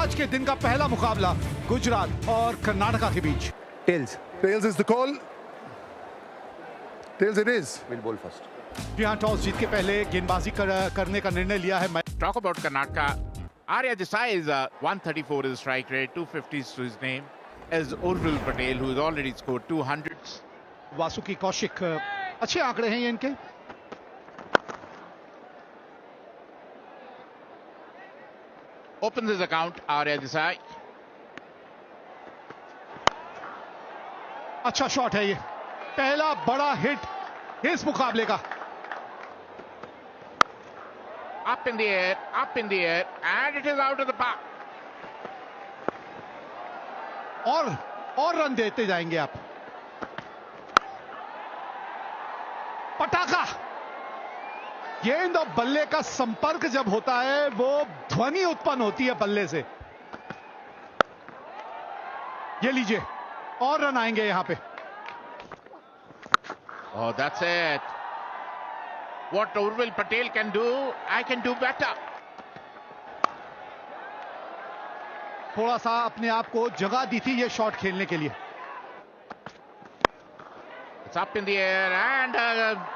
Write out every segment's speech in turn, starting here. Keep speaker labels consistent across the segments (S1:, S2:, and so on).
S1: आज के दिन का पहला मुकाबला गुजरात और कर्नाटका के बीच।
S2: Tails.
S3: Tails is the call. Tails it is.
S2: Will bowl first.
S1: जी हाँ, टॉस जीत के पहले गेंदबाजी करने का निर्णय लिया है।
S4: Talk about Karnataka. Arya Desai is 134 is strike rate, 250s to his name. As Urvil Patel, who has already scored 200s.
S1: Vasuki Kaushik, अच्छे आंकड़े हैं ये इनके।
S4: Opens his account, Arya Desai.
S1: अच्छा शॉट है ये, पहला बड़ा हिट इस मुकाबले का।
S4: Up in the air, and it is out of the park.
S1: और रन देते जाएंगे आप। पटाखा, गेंद और बल्ले का संपर्क जब होता है वो ध्वनि उत्पन्न होती है बल्ले से। ये लीजिए, और रन आएंगे यहां पे।
S4: Oh, that's it. What Urvil Patel can do, I can do better.
S1: थोड़ा सा अपने आप को जगह दी थी ये शॉट खेलने के लिए।
S4: It's up in the air, and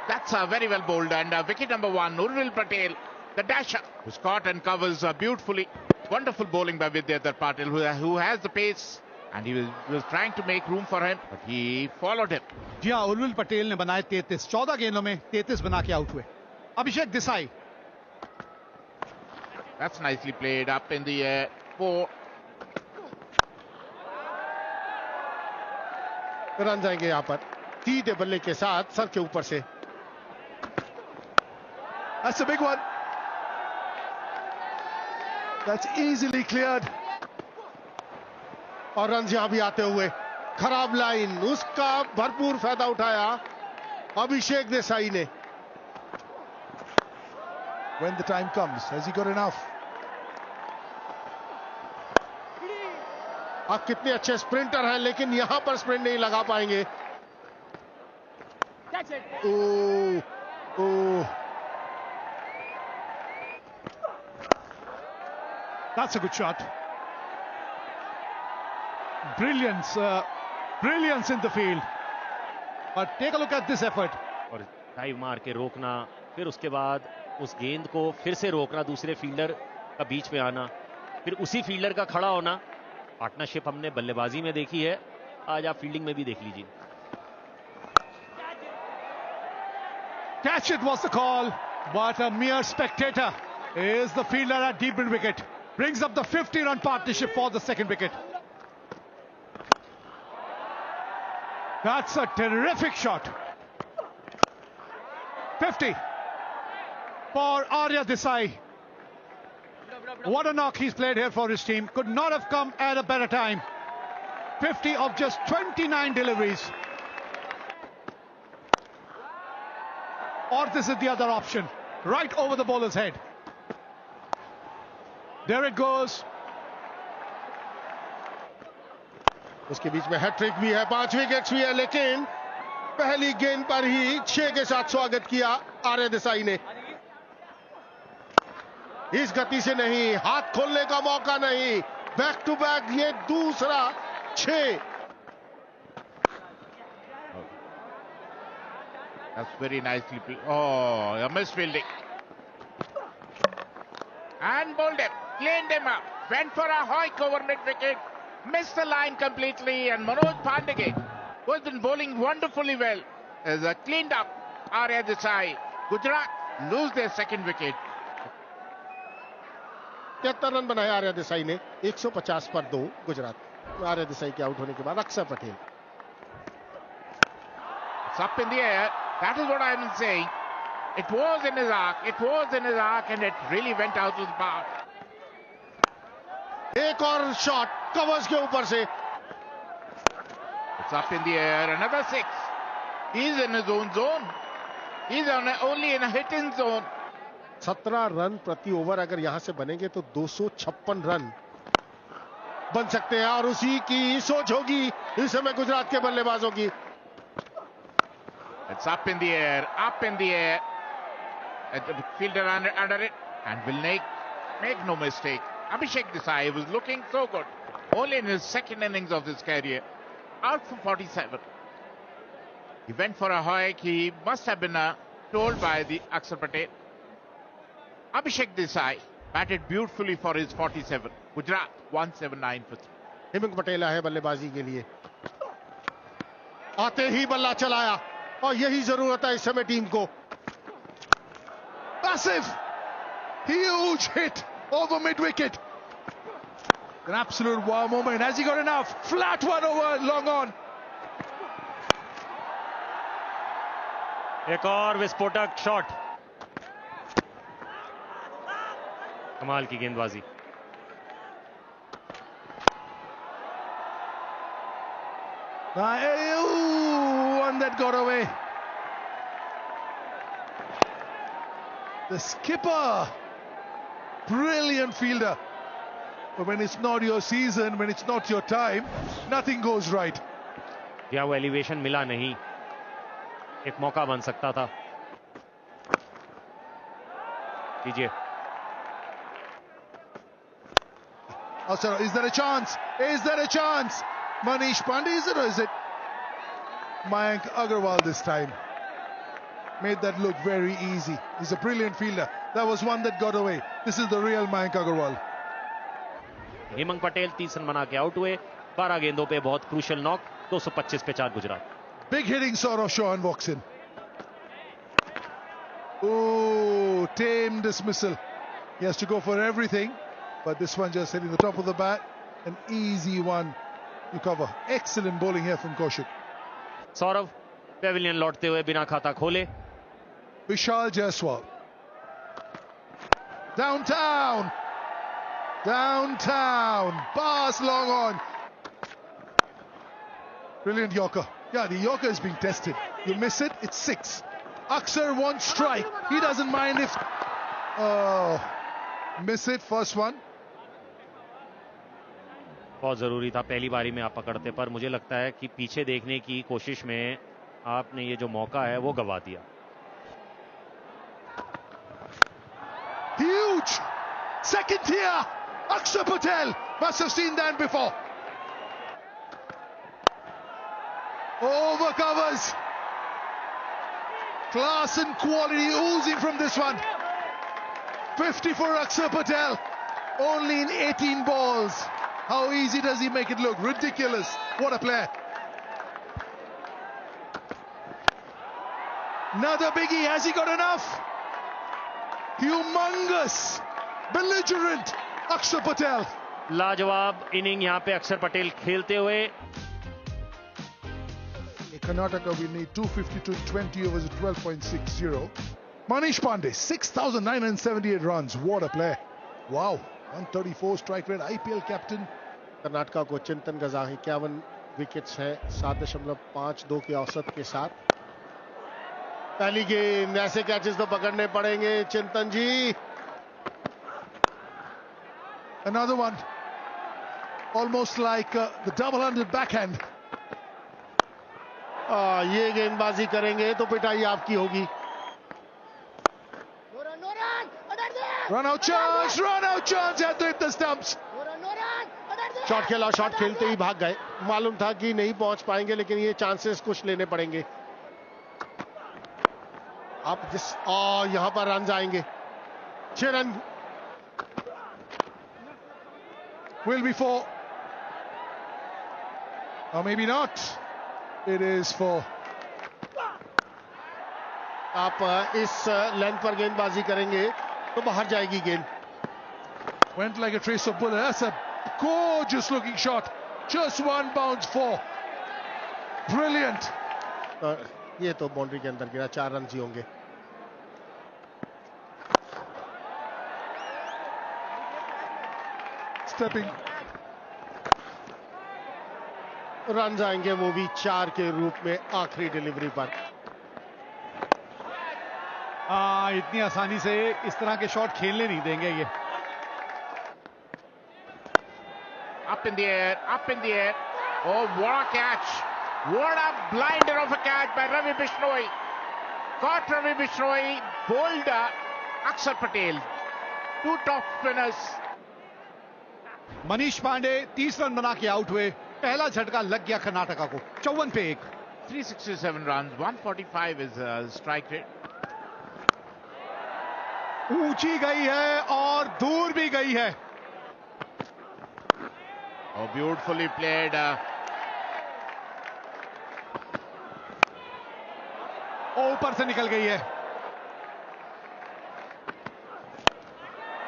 S4: that's very well bowled. And wicket number 1, Urvil Patel, the dasher, who's caught and covers beautifully. Wonderful bowling by Vidyadhar Patil, who has the pace, and he was trying to make room for him, but he followed him.
S1: जी हाँ, उर्विल पटेल ने बनाए 33, 14 गेंदों में 33 बना के आउट हुए। Abhishek Desai,
S4: That's nicely played, up in the air. 4.
S5: Run जाएंगे यहां पर सीधे बल्ले के साथ सर के ऊपर से।
S3: That's a big one. That's easily cleared.
S5: और रन यहां भी आते हुए, खराब लाइन, उसका भरपूर फायदा उठाया अभिषेक देसाई ने।
S3: When the time comes, has he got enough?
S5: आप कितने अच्छे स्प्रिंटर हैं, लेकिन यहां पर स्प्रिंट नहीं लगा पाएंगे। ओह,
S1: that's a good shot. Brilliance in the field. But take a look at this effort.
S6: और डाइव मार के रोकना, फिर उसके बाद उस गेंद को फिर से रोकना, दूसरे फील्डर का बीच में आना, फिर उसी फील्डर का खड़ा होना। पार्टनरशिप हमने बल्लेबाजी में देखी है, आज आप फील्डिंग में भी देख लीजिए।
S1: Catch it was the call, but a mere spectator is the fielder at deep mid wicket. Brings up the 50-run partnership for the second wicket. That's a terrific shot. 50 for Arya Desai. What a knock he's played here for his team. Could not have come at a better time. 50 of just 29 deliveries. Or this is the other option, right over the bowler's head. There it goes.
S5: उसके बीच में hat trick भी है, 5 wickets भी है, लेकिन पहली गेंद पर ही 6 के साथ स्वागत किया आर्य देसाई ने। इस गति से नहीं, हाथ खोलने का मौका नहीं, बैक टू बैक ये दूसरा 6।
S4: That's very nicely played. Oh, a misfielding. And bowled him, cleaned him up, went for a hoik over mid-wicket, missed the line completely, and Manoj Pandey, who has been bowling wonderfully well, has cleaned up Arya Desai. Gujarat lose their second wicket.
S5: 73 run बनाए आर्य देसाई ने, 150 पर 2 गुजरात। आर्य देसाई के out होने के बाद अक्षर Patel.
S4: It's up in the air. That is what I am saying. It was in his arc, and it really went out to the park.
S5: एक और शॉट कवर्स के ऊपर से।
S4: It's up in the air, another 6. He's in his own zone. He's only in a hitting zone.
S5: 17 run प्रति over अगर यहां से बनेंगे तो 256 रन बन सकते हैं, और उसी की सोच होगी इस समय गुजरात के बल्लेबाजों की।
S4: It's up in the air. The fielder under it, and will make no mistake. Abhishek Desai was looking so good. Only in his second innings of his career. Out for 47. He went for a hoik. He must have been told by the Akshar Patel. Abhishek Desai batted beautifully for his 47. Gujarat 179 for 3.
S5: Hemant Patel है बल्लेबाजी के लिए, आते ही बल्ला चलाया और यही जरूरत है इस समय टीम को.
S3: Massive, huge hit over mid wicket. An absolute wow moment. Has he got enough? Flat one over long on.
S6: एक और विस्फोटक शॉट. कमाल की गेंदबाजी.
S3: One that got away. The skipper, brilliant fielder. But when it's not your season, when it's not your time, nothing goes right.
S6: या वो elevation मिला नहीं, एक मौका बन सकता था. कीजिए.
S3: Oh, sorry, is there a chance? Is there a chance? Manish Pandey, is it, or is it Mayank Agarwal this time? Made that look very easy. He's a brilliant fielder. That was one that got away. This is the real Mayank Agarwal.
S6: Hemant Patel 30 run बना के आउट हुए. 12 गेंदों पे बहुत crucial knock. 225 पे 4 Gujarat.
S3: Big hitting Saurav Chauhan walks in. Oh, tame dismissal. He has to go for everything, but this one just hitting the top of the bat. An easy one to cover. Excellent bowling here from Kaushik.
S6: Sourav pavilion लौटते हुए बिना खाता खोले.
S3: Vishal Jaiswal. Downtown. Downtown. Pass long on. Brilliant Yorker. Yeah, the Yorker is being tested. You miss it, it's 6. Akshar won't strike. He doesn't mind if... Oh, miss it, first one.
S6: बहुत जरूरी था पहली बारी में आप पकड़ते, पर मुझे लगता है कि पीछे देखने की कोशिश में आपने ये जो मौका है वो गवा दिया.
S3: Huge! Second tier! Akshar Patel must have seen that before. Over covers. Class and quality oozing from this one. 50 for Akshar Patel. Only in 18 balls. How easy does he make it look? Ridiculous. What a player. Another biggie. Has he got enough? Humongous. Belligerent Akshar Patel.
S6: लाजवाब inning यहाँ पे अक्षर पटेल खेलते हुए.
S3: In Karnataka, we need 250 to 20 overs at 12.60. Manish Pandey, 6,978 runs. What a play. Wow. 134 strike rate. IPL captain.
S5: Karnataka को चिंतन गजा 51 wickets है 7.52 के औसत के साथ. पहली गेंद, ऐसे कैचेस तो पकड़ने पड़ेंगे चिंतन जी.
S3: Another one. Almost like the double-handed backhand.
S5: ये गेंदबाजी करेंगे तो पिटाई आपकी होगी.
S3: Run out chance. Run out chance. Had to hit the stumps.
S5: Shot खेला, शॉट खेलते ही भाग गए. मालूम था कि नहीं पहुंच पाएंगे, लेकिन ये चांसेस कुछ लेने पड़ेंगे. आप जिस यहां पर रन आएंगे. 6 run.
S3: Will be 4. Or maybe not. It is 4.
S5: आप इस लेंथ पर गेंदबाजी करेंगे तो बाहर जाएगी गेंद.
S3: Went like a trace of bullet. That's a gorgeous looking shot. Just one bounce 4. Brilliant.
S5: ये तो बाउंड्री के अंदर गिरा. 4 रन ही होंगे.
S3: Stepping.
S5: रन आएंगे वो भी 4 के रूप में आखिरी डिलीवरी पर.
S1: इतनी आसानी से इस तरह के शॉट खेलने नहीं देंगे ये.
S4: Up in the air, up in the air. Oh, what a catch. What a blinder of a catch by Ravi Bishnoi. Caught Ravi Bishnoi, bowled Akshar Patel. 2 top spinners.
S1: Manish Pandey 30 run बना के आउट हुए, पहला झटका लग गया कर्नाटका को। 54 पे 1।
S4: 367 runs, 145 is strike rate.
S1: ऊंची गई है और दूर भी गई है।
S4: Oh, beautifully played.
S1: ऊपर से निकल गई है।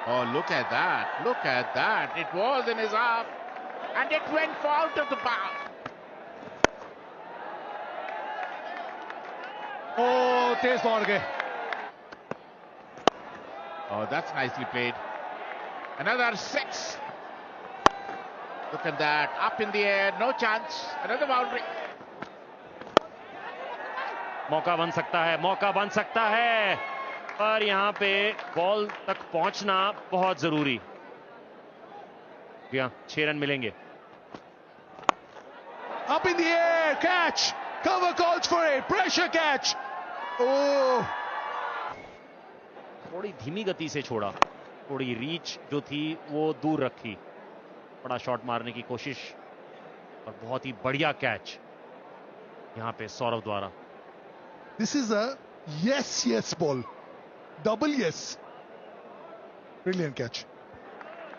S4: Oh, look at that. Look at that. It was in his arm and it went out of the park.
S1: ओ तेज दौड़ गए।
S4: Oh, that's nicely played. Another 6. Look at that. Up in the air. No chance. Another boundary.
S6: मौका बन सकता है, मौका बन सकता है, पर यहां पे बॉल तक पहुंचना बहुत जरूरी। 6 रन मिलेंगे।
S3: Up in the air, catch. Cover calls for it. Pressure catch. Oh.
S6: थोड़ी धीमी गति से छोड़ा, थोड़ी रीच जो थी वो दूर रखी, बड़ा शॉट मारने की कोशिश और बहुत ही बढ़िया कैच यहां पे सौरव द्वारा।
S3: This is a yes ball. Double yes. Brilliant catch.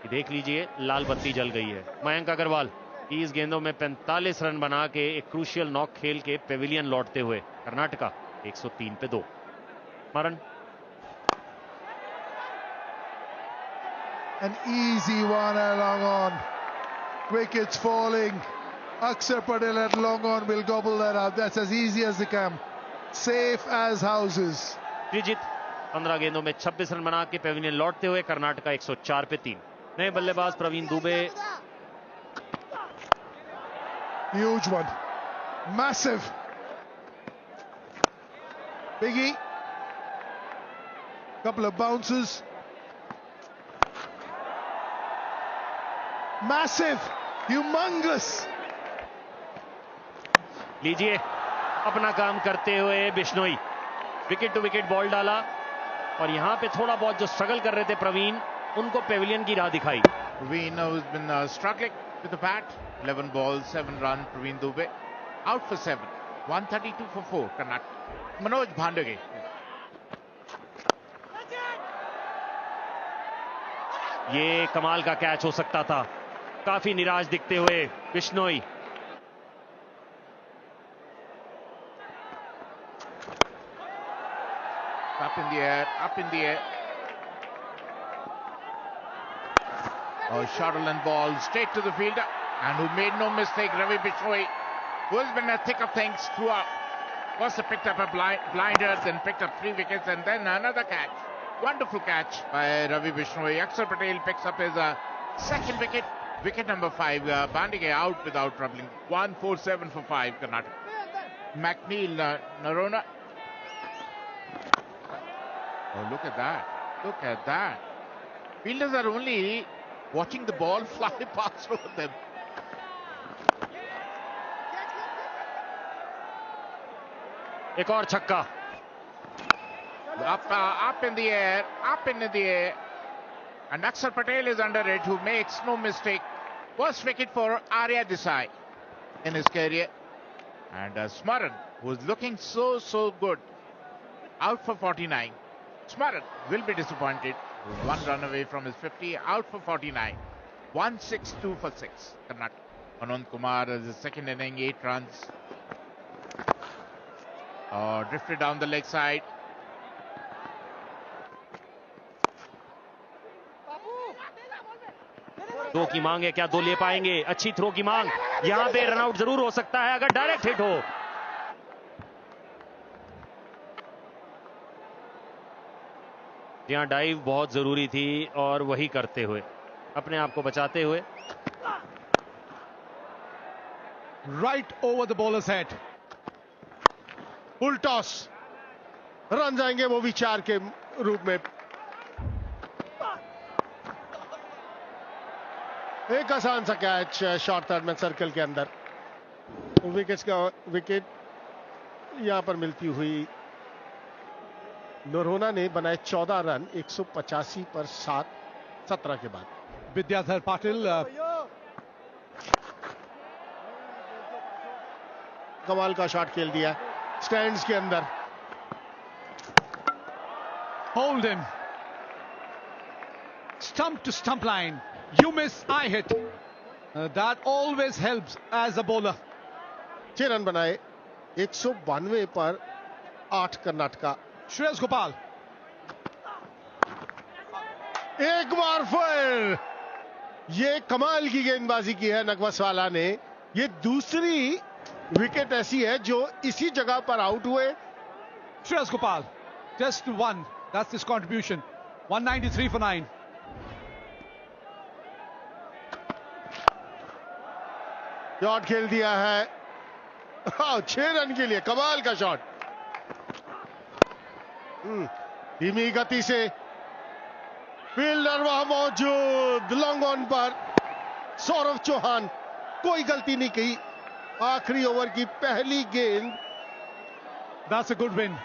S6: देख लीजिए लाल बत्ती जल गई है। मयंक अग्रवाल 30 गेंदों में 45 रन बना के एक क्रूशियल नॉक खेल के पेविलियन लौटते हुए कर्नाटका 103 पे 2। मरण
S3: An easy one at long on. Wickets falling. Akshar Patel at long on will gobble that up. That's as easy as they come. Safe as houses.
S6: Sreejith 15 गेंदों में 26 रन बना के पेविलियन लौटते हुए कर्नाटका 104 पे 3। नए बल्लेबाज Praveen Dubey.
S3: Huge one. Massive. Biggie. Couple of bounces. Massive. Humongous.
S6: लीजिए अपना काम करते हुए Bishnoi wicket to wicket ball डाला और यहां पे थोड़ा बहुत जो स्ट्रगल कर रहे थे प्रवीण, उनको पेविलियन की राह दिखाई।
S4: Praveen has been struggling with the bat. 11 balls, 7 runs. Praveen Dubey out for 7. 132 for 4. Karnataka. Manoj Bhandage.
S6: ये कमाल का कैच हो सकता था, काफी निराश दिखते हुए Bishnoi.
S4: Up in the air, up in the air. Oh, shuttle and ball straight to the fielder, and who made no mistake, Ravi Bishnoi, who has been in the thick of things throughout. First picked up a blinder, then picked up 3 wickets, and then another catch. Wonderful catch by Ravi Bishnoi. Akshar Patel picks up his second wicket. Wicket number 5. Bandige out without troubling. 147 for 5, Karnataka. McNeil, Narona. Oh, look at that. Look at that. Fielders are only watching the ball fly past over them.
S6: एक और छक्का।
S4: Up in the air, up in the air. And Akshar Patel is under it, who makes no mistake. First wicket for Arya Desai in his career. And Smaran, who is looking so good, out for 49. Smaran will be disappointed. 1 run away from his 50, out for 49. 162 for 6. Karnataka. Anand Kumar is his second inning, 8 runs. Drifted down the leg side.
S6: दो की मांग है, क्या दो ले पाएंगे? अच्छी throw की मांग, यहां पे रनआउट जरूर हो सकता है अगर डायरेक्ट हिट हो। यहां डाइव बहुत जरूरी थी और वही करते हुए अपने आप को बचाते हुए।
S1: Right over the bowlers head.
S5: Full toss, run जाएंगे वो भी 4 के रूप में। एक आसान सा कैच शॉर्ट थर्ड में सर्कल के अंदर। विकेट यहां पर मिलती हुई नरोना ने बनाए 14 रन 185 पर 7 17 के बाद।
S1: Vidyadhar Patil.
S5: कमाल का शॉट खेल दिया स्टैंड्स के अंदर.
S1: Hold him. Stump to stump line. You miss, I hit. That always helps as a bowler.
S5: 6 run बनाए 192 पर 8 कर्नाटका.
S1: Shreyas Gopal.
S5: एक बार फिर ये कमाल की गेंदबाजी की है नगवसवाला ने. ये दूसरी विकेट ऐसी है जो इसी जगह पर आउट हुए.
S1: Shreyas Gopal. Just one. That's his contribution. 193 for 9.
S5: Shot खेल दिया है 6 रन के लिए. कमाल का शॉट. धीमी गति से फील्डर वहां मौजूद. लॉन्ग ऑन पर सौरव चौहान. कोई गलती नहीं की. आखिरी ओवर की पहली गेंद.
S1: That's a good win.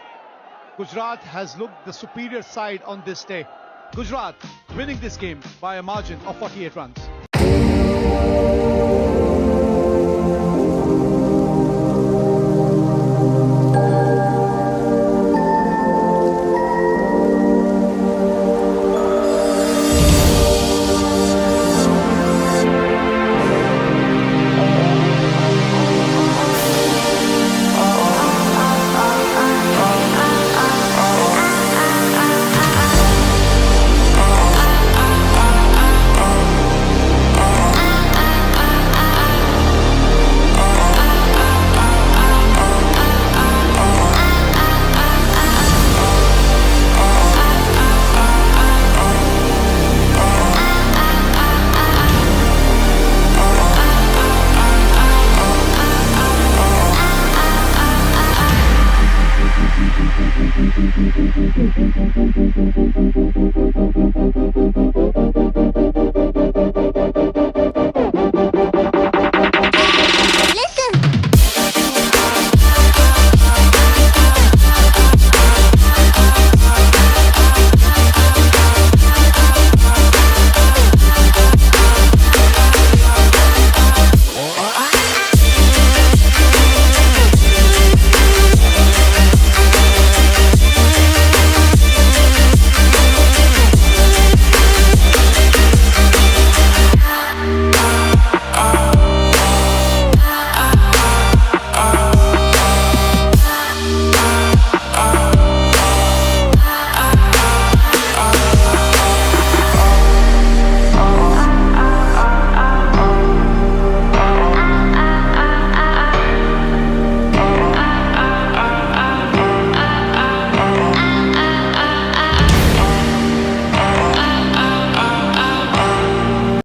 S1: Gujarat has looked the superior side on this day. Gujarat winning this game by a margin of 48 runs.